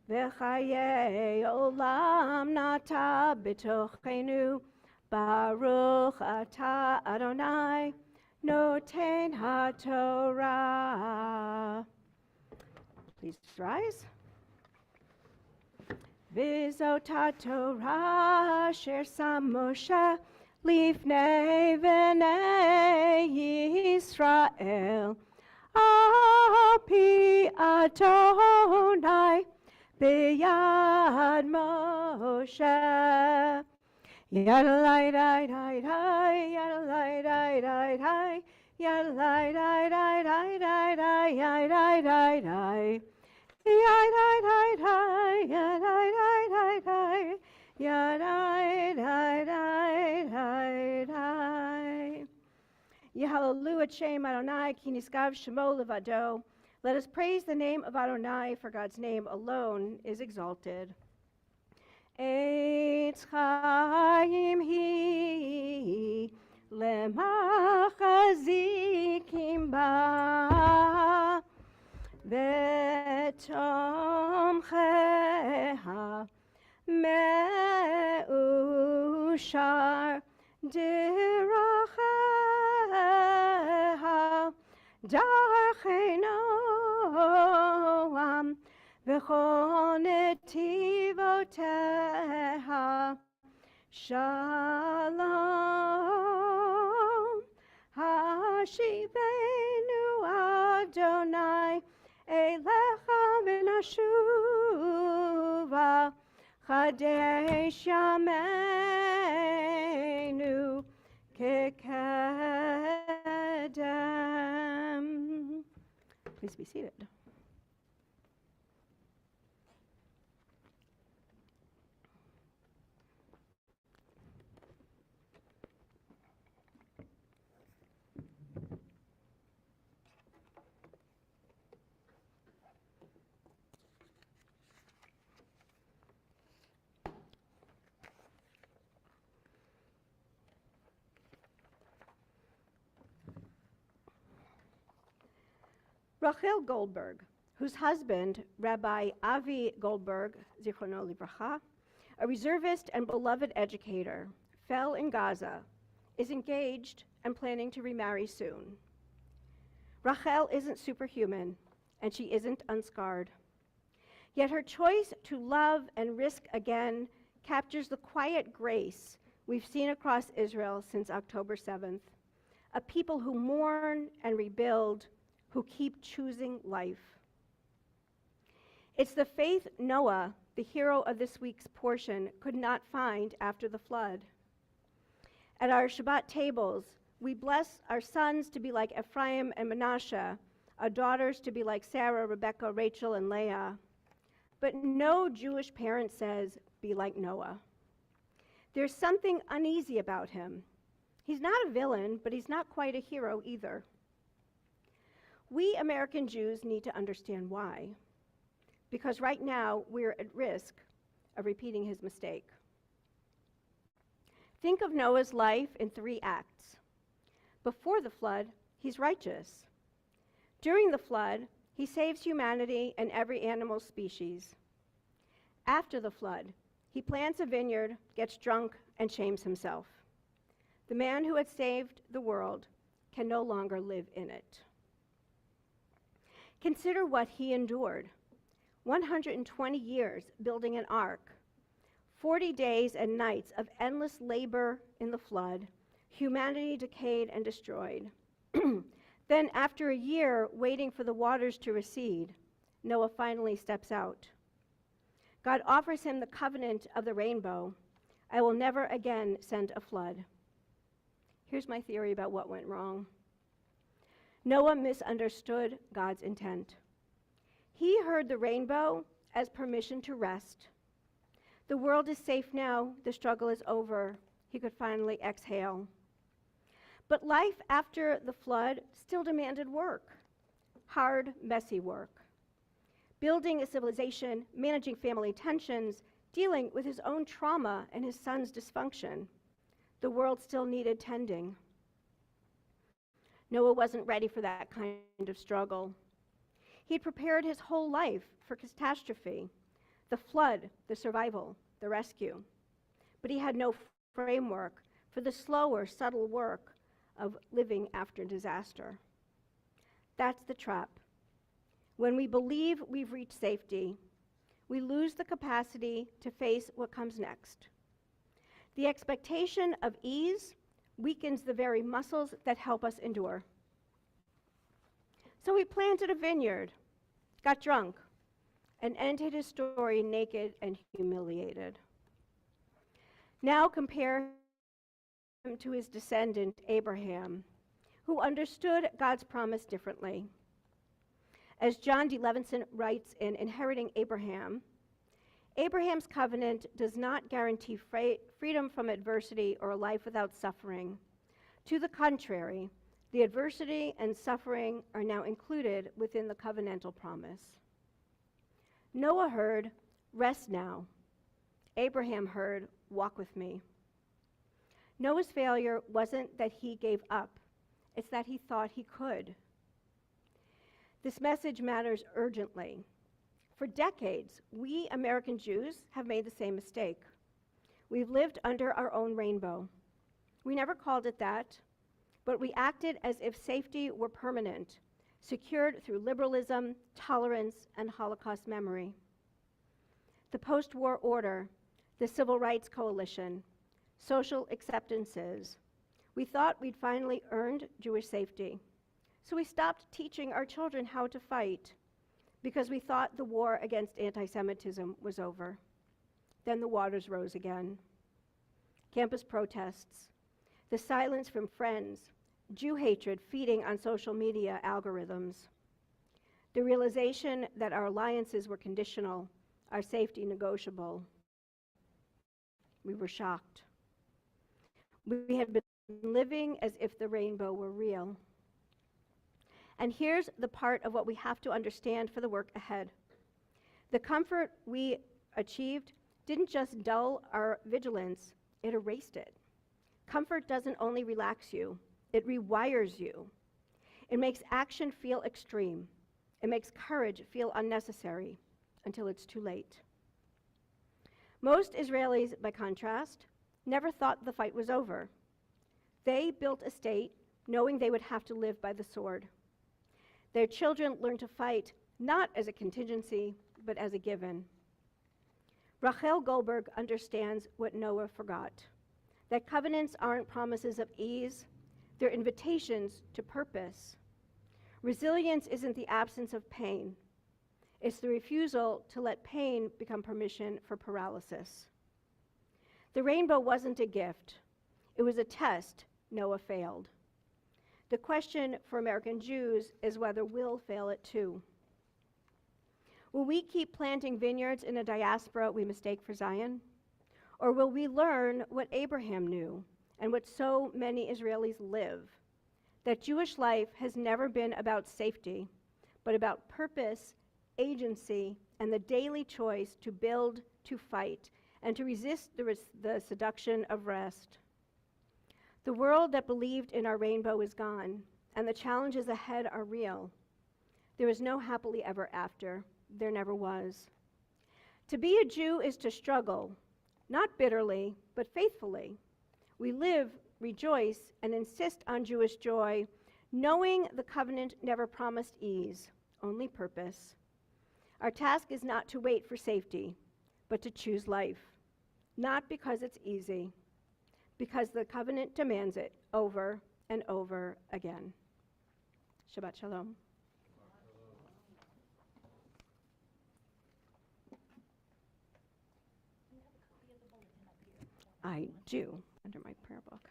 v'chayei olam nata b'tochenu. Baruch atah Adonai noten haTorah. Please rise. V'zot haTorah asher sam Moshe Lifnei v'nei Yisrael, Api Adonai, B'yad Moshe. Yadalai dai dai dai, yadalai dai dai dai, yadalai dai dai dai dai dai, yadai dai dai. Yadai dai dai, yadai dai dai dai, yadai dai dai dai dai. Yehalelu et Shem Adonai, ki niskav shemo levado. Let us praise the name of Adonai, for God's name alone is exalted. Eitz Chaim hi lemachazikim ba v'tomcheha me'ushar diracheha darchei noam v'chol netivoteha shalom. Hashivenu Adonai elecha v'nashuva chadesh yameinu kekedem. Please be seated. Rachel Goldberg, whose husband, Rabbi Avi Goldberg, Zichrono Livracha, a reservist and beloved educator, fell in Gaza, is engaged and planning to remarry soon. Rachel isn't superhuman, and she isn't unscarred. Yet her choice to love and risk again captures the quiet grace we've seen across Israel since October 7th, a people who mourn and rebuild, who keep choosing life. It's the faith Noah, the hero of this week's portion, could not find after the flood. At our Shabbat tables, we bless our sons to be like Ephraim and Manasseh, our daughters to be like Sarah, Rebekah, Rachel, and Leah. But no Jewish parent says, be like Noah. There's something uneasy about him. He's not a villain, but he's not quite a hero either. We American Jews need to understand why, because right now we're at risk of repeating his mistake. Think of Noah's life in 3 acts. Before the flood, he's righteous. During the flood, he saves humanity and every animal species. After the flood, he plants a vineyard, gets drunk, and shames himself. The man who had saved the world can no longer live in it. Consider what he endured. 120 years building an ark, 40 days and nights of endless labor in the flood, humanity decayed and destroyed. Then, after a year waiting for the waters to recede, Noah finally steps out. God offers him the covenant of the rainbow. I will never again send a flood. Here's my theory about what went wrong. Noah misunderstood God's intent. He heard the rainbow as permission to rest. The world is safe now, the struggle is over. He could finally exhale. But life after the flood still demanded work. Hard, messy work. Building a civilization, managing family tensions, dealing with his own trauma and his son's dysfunction. The world still needed tending. Noah wasn't ready for that kind of struggle. He'd prepared his whole life for catastrophe, the flood, the survival, the rescue. But he had no framework for the slower, subtle work of living after disaster. That's the trap. When we believe we've reached safety, we lose the capacity to face what comes next. The expectation of ease weakens the very muscles that help us endure. So he planted a vineyard, got drunk, and ended his story naked and humiliated. Now compare him to his descendant, Abraham, who understood God's promise differently. As John D. Levinson writes in Inheriting Abraham, Abraham's covenant does not guarantee freedom from adversity or a life without suffering. To the contrary, the adversity and suffering are now included within the covenantal promise. Noah heard, "Rest now." Abraham heard, "Walk with me." Noah's failure wasn't that he gave up, it's that he thought he could. This message matters urgently. For decades, we American Jews have made the same mistake. We've lived under our own rainbow. We never called it that, but we acted as if safety were permanent, secured through liberalism, tolerance, and Holocaust memory. The post-war order, the Civil Rights Coalition, social acceptances. We thought we'd finally earned Jewish safety. So we stopped teaching our children how to fight because we thought the war against anti-Semitism was over. Then the waters rose again. Campus protests, the silence from friends, Jew hatred feeding on social media algorithms, the realization that our alliances were conditional, our safety negotiable. We were shocked. We had been living as if the rainbow were real. And here's the part of what we have to understand for the work ahead. The comfort we achieved didn't just dull our vigilance, it erased it. Comfort doesn't only relax you, it rewires you. It makes action feel extreme. It makes courage feel unnecessary until it's too late. Most Israelis, by contrast, never thought the fight was over. They built a state knowing they would have to live by the sword. Their children learned to fight not as a contingency, but as a given. Rachel Goldberg understands what Noah forgot, that covenants aren't promises of ease, they're invitations to purpose. Resilience isn't the absence of pain. It's the refusal to let pain become permission for paralysis. The rainbow wasn't a gift. It was a test Noah failed. The question for American Jews is whether we'll fail it too. Will we keep planting vineyards in a diaspora we mistake for Zion? Or will we learn what Abraham knew and what so many Israelis live? That Jewish life has never been about safety, but about purpose, agency, and the daily choice to build, to fight, and to resist the seduction of rest. The world that believed in our rainbow is gone, and the challenges ahead are real. There is no happily ever after. There never was. To be a Jew is to struggle, not bitterly, but faithfully. We live, rejoice, and insist on Jewish joy, knowing the covenant never promised ease, only purpose. Our task is not to wait for safety, but to choose life, not because it's easy, because the covenant demands it over and over again. Shabbat Shalom. I do, under my prayer book.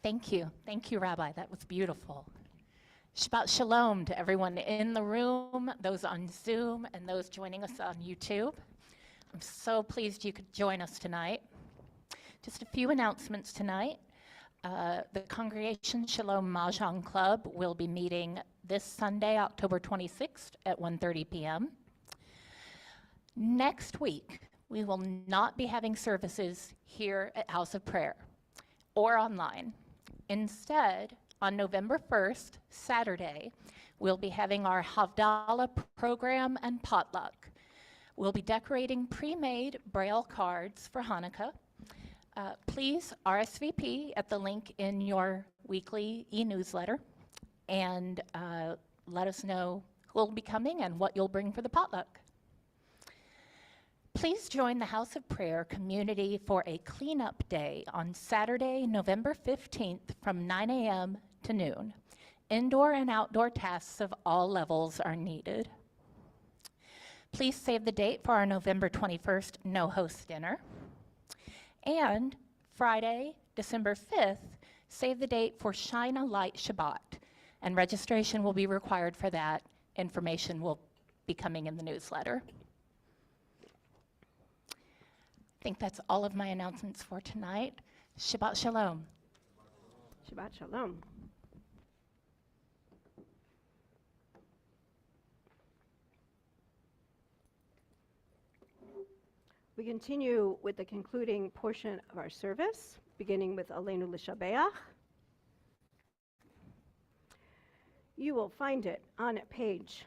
Thank you. Thank you, Rabbi. That was beautiful. Shabbat Shalom to everyone in the room, those on Zoom, and those joining us on YouTube. I'm so pleased you could join us tonight. Just a few announcements tonight. The Congregation Shalom Mahjong Club will be meeting this Sunday, October 26th at 1:30 p.m. Next week, we will not be having services here at House of Prayer or online. Instead, on November 1st, Saturday, we'll be having our Havdalah program and potluck. We'll be decorating pre-made Braille cards for Hanukkah. Please RSVP at the link in your weekly e-newsletter and let us know who will be coming and what you'll bring for the potluck. Please join the House of Prayer community for a cleanup day on Saturday, November 15th from 9 a.m. to noon. Indoor and outdoor tasks of all levels are needed. Please save the date for our November 21st no-host dinner. And Friday, December 5th, save the date for Shine a Light Shabbat, and registration will be required for that. Information will be coming in the newsletter. I think that's all of my announcements for tonight. Shabbat Shalom. Shabbat Shalom. We continue with the concluding portion of our service, beginning with Aleinu L'Shabeach. You will find it on page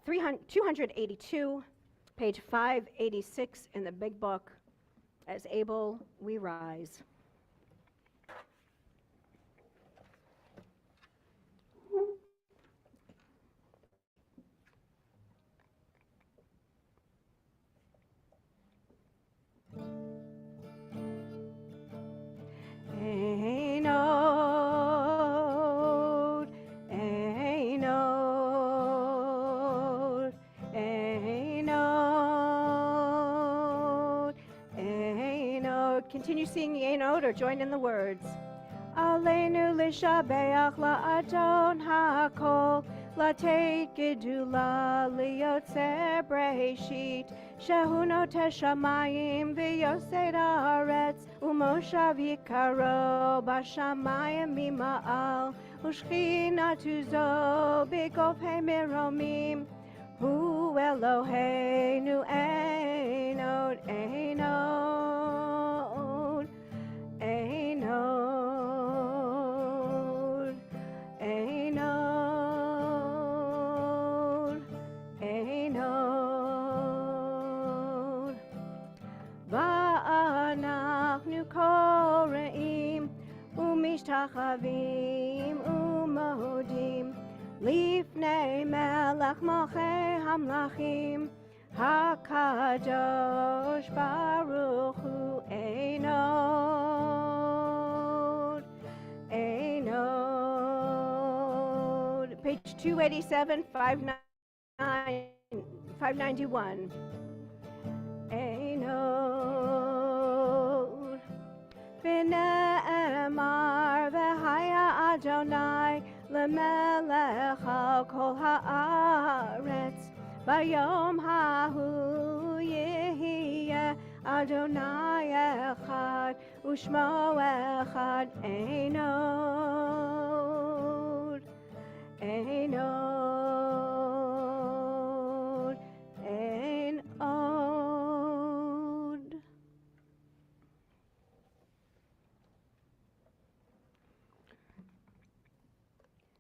282, page 586 in the Big Book. As able, we rise. Einod, Einod, Einod, Einod. Continue singing Einod or join in the words. Aleinu l'shabeach la'adon ha'kol, la'teit gedula li'yotzer breshit, shehu noteh shamayim v'yosed haaretz, u'moshav yikaro b'shamayim mima'al, u'shchinatu zo b'gofhei meromim, hu Eloheinu Einod, Einod, Einod, Einod, Einod. Va'anachnu kore'im u'mishtachavim u'modim lifnei melech malchei hamlachim HaKadosh Baruch Hu Einod, Einod. Page 287, 591. Einod. V'ne'emar v'haya Adonai lemelech al kol haaretz Bayom hahu yehiyeh Adonai echad u'shmo echad Einod, Einod, Einod.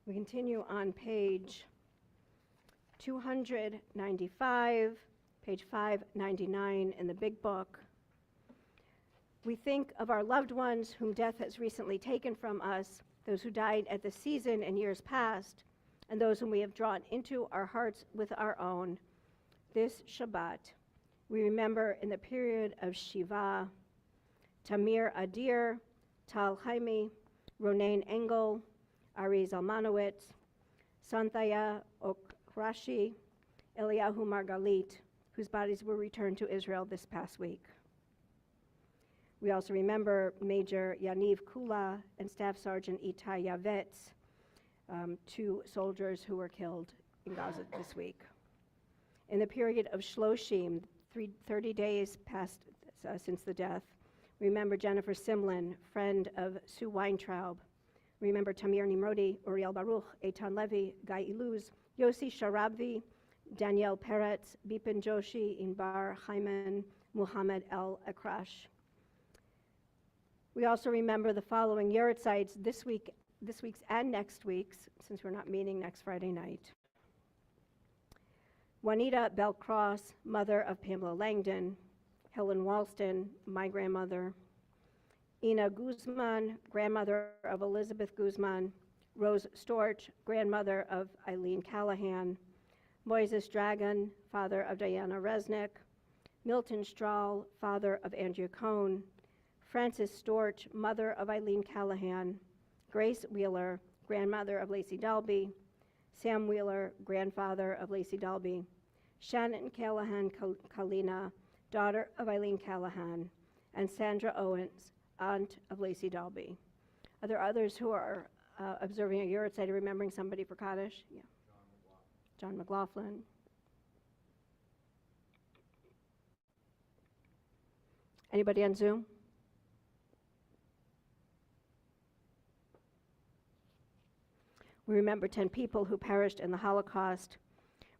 We continue on page 295, page 599 in the Big Book. We think of our loved ones whom death has recently taken from us, those who died at the season and years past, and those whom we have drawn into our hearts with our own. This Shabbat, we remember in the period of Shiva, Tamir Adir, Tal Chaimi, Ronain Engel, Ari Zalmanowitz, Santhaya Rashi, Eliyahu Margalit, whose bodies were returned to Israel this past week. We also remember Major Yaniv Kula and Staff Sergeant Itai Yavetz, two soldiers who were killed in Gaza this week. In the period of Shloshim, 30 days passed since the death, remember Jennifer Simlin, friend of Sue Weintraub. Remember Tamir Nimrodi, Uriel Baruch, Eitan Levy, Guy Iluz, Yossi Sharabvi, Danielle Peretz, Bipin Joshi, Inbar Hyman, Muhammad El Akrash. We also remember the following Yeritzites this week's and next week's, since we're not meeting next Friday night. Juanita Belcross, mother of Pamela Langdon. Helen Walston, my grandmother. Ina Guzman, grandmother of Elizabeth Guzman. Rose Storch, grandmother of Eileen Callahan, Moises Dragon, father of Diana Resnick, Milton Strahl, father of Andrea Cohn, Frances Storch, mother of Eileen Callahan, Grace Wheeler, grandmother of Lacey Dalby, Sam Wheeler, grandfather of Lacey Dalby, Shannon Callahan Kalina, daughter of Eileen Callahan, and Sandra Owens, aunt of Lacey Dalby. Are there others who are observing a yahrzeit, remembering somebody for Kaddish? Yeah. John McLaughlin. Anybody on Zoom? We remember 10 people who perished in the Holocaust: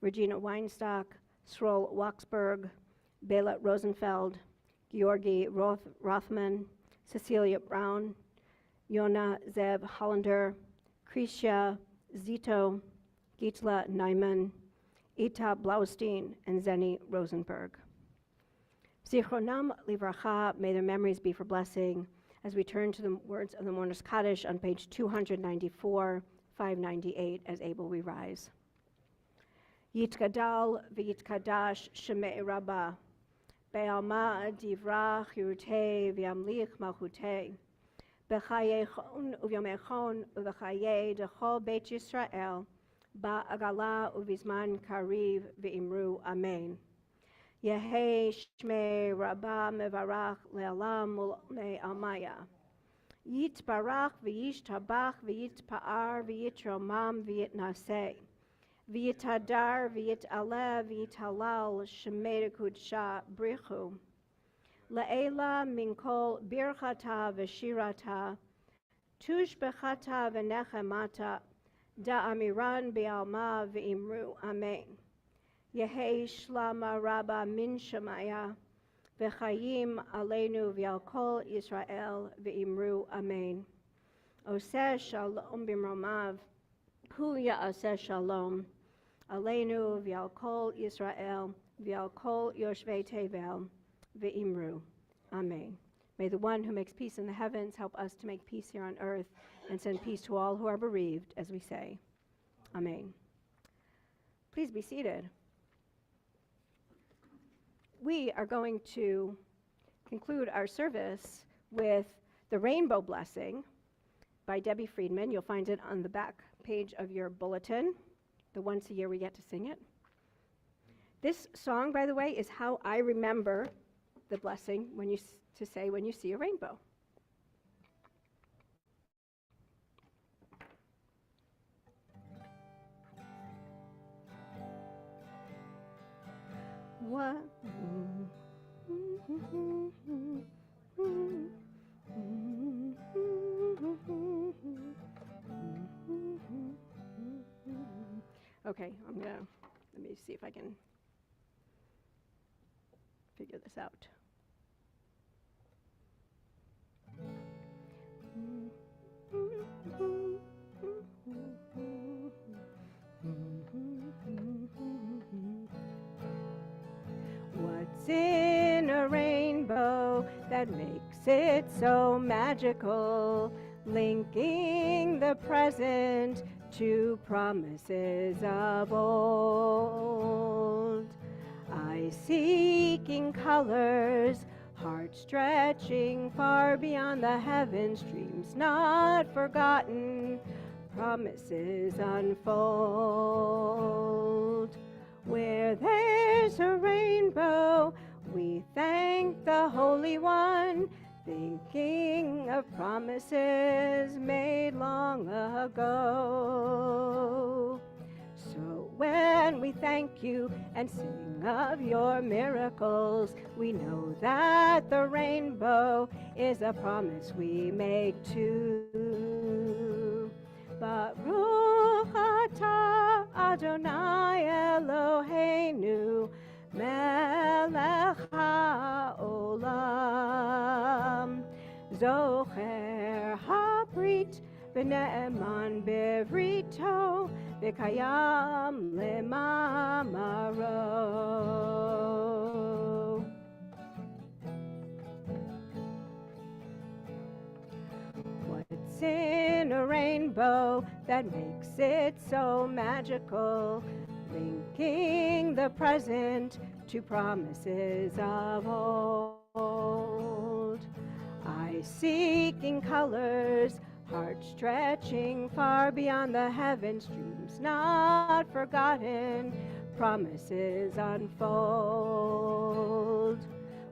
Regina Weinstock, Sroll Waksberg, Bela Rosenfeld, Georgi Rothman, Cecilia Brown, Yona Zeb Hollander, Krisha Zito, Gitla Nyman, Ita Blaustein, and Zeni Rosenberg. Zichronam livracha, may their memories be for blessing, as we turn to the words of the Mourner's Kaddish on page 294, 598, as able we rise. Yitkadal v'yitkadash shemei rabbah, be'alma divrach yirutei v'yamlich malchutei, b'chayechon uvyomechon uv'chayei dechol beit Yisrael, ba'agala uvizman kariv v'imru amen. Yehei shmei rabbah mevarach le'alam ul'mei almaya. Yitbarach v'yishtabach v'yitpa'ar v'yitromam v'yitnaseh. V'yitadar v'yit'aleh v'yithalal shemei kudsha brichu. Le'ela minkol birchata v'shirata, tushbechata v'nechemata, da'amiran be'alma v'imru amen. Yehei shlama rabba min shemaya, v'chayim aleinu v'al kol Yisrael v'imru amen. Oseh shalom b'mromav, hu ya'aseh shalom, aleinu v'al kol Yisrael v'al kol yoshvei tevel v'imru amen. May the one who makes peace in the heavens help us to make peace here on earth and send peace to all who are bereaved, as we say, amen. Please be seated. We are going to conclude our service with the Rainbow Blessing by Debbie Friedman. You'll find it on the back page of your bulletin. The once a year we get to sing it. This song, by the way, is how I remember the blessing to say when you see a rainbow. What? Okay, let me see if I can figure this out. What's in a rainbow that makes it so magical, linking the present to promises of old? I seeking colors, heart stretching far beyond the heavens, dreams not forgotten, promises unfold. Where there's a rainbow, we thank the Holy One, thinking of promises made long ago. So when we thank you and sing of your miracles, we know that the rainbow is a promise we make too. Baruch atah Adonai Eloheinu melech haolam, zocher habrit v'ne'eman bevrito v'kayam lemamaro. What's in in a rainbow that makes it so magical, linking the present to promises of old. I seek in colors, heart stretching far beyond the heavens, dreams not forgotten, promises unfold.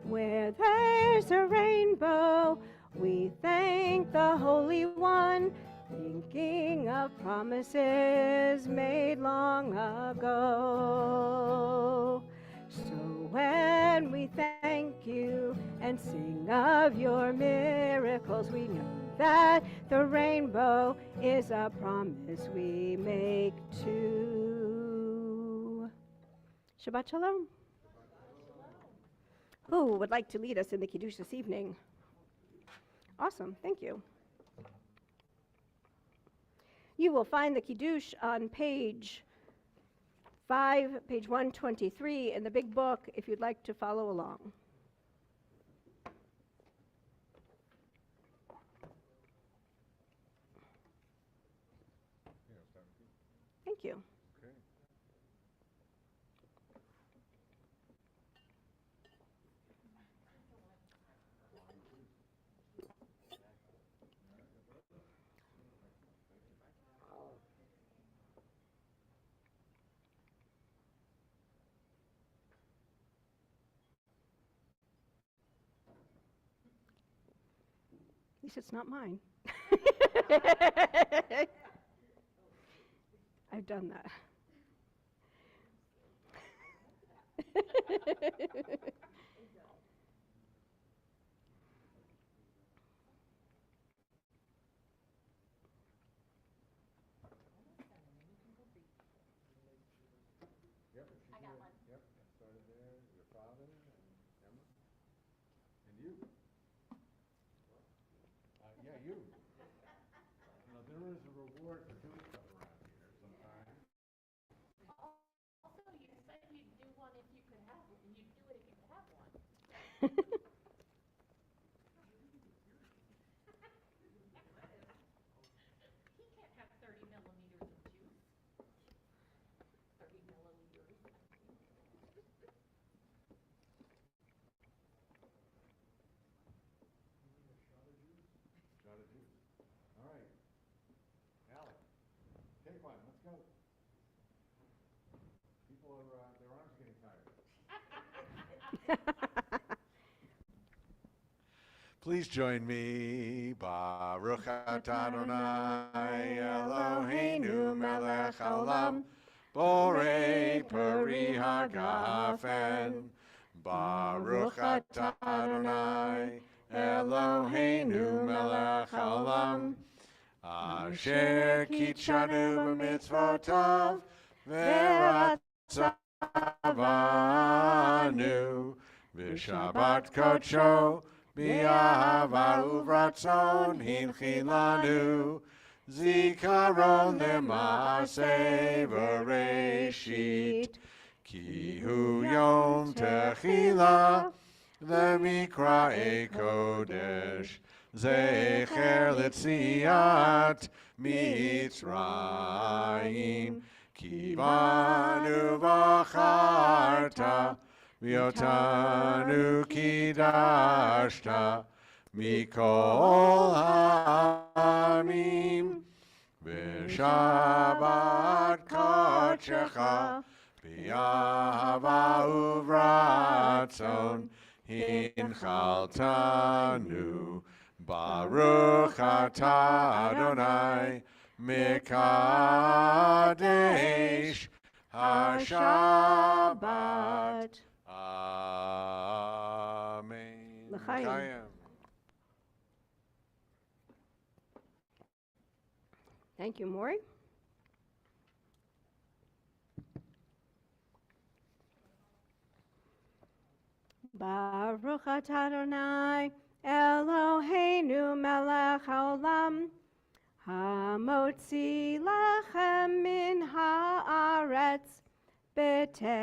Where there's a rainbow, we thank the Holy One, thinking of promises made long ago. So when we thank you and sing of your miracles, we know that the rainbow is a promise we make too. Shabbat Shalom. Who would like to lead us in the Kiddush this evening? Awesome, thank you. You will find the Kiddush on page 5, page 123 in the big book if you'd like to follow along. Thank you. Okay. At least it's not mine. I've done that. Yep, if you do it. Yep, I started there. Your father and Emma. And you. Yeah, you. Now, there is a reward for doing stuff around here sometimes. Also, you said you'd do one if you could have one. You'd do it if you could have one. He can't have 30 millimeters of juice. 30 milliliters. Shot of juice. All right. Alec, take one. Let's go. People are, their arms are getting tired. Please join me. Baruch atah Adonai Eloheinu melech haolam, borei peri hagafen. Baruch atah Adonai Eloheinu melech haolam, asher kitshanu b'mitzvotav v'ratzavanu v'shabbat kodsho b'ahava uvratzon hinchi lanu zikaron lema'aseh v'reshit ki hu yom techila v'mikra'ei kodesh zecher letziat mitzrayim ki banu v'charta v'yotanu kidashta mikol ha'amim v'shabbat kodshecha b'ahava uvratzon hinchaltanu Baruch atah Adonai Mekadesh HaShabbat. Amen. L'chaim. Thank you, Maury. Baruch atah Adonai Eloheinu melech haolam, hamotzi lachem min haaretz b'teh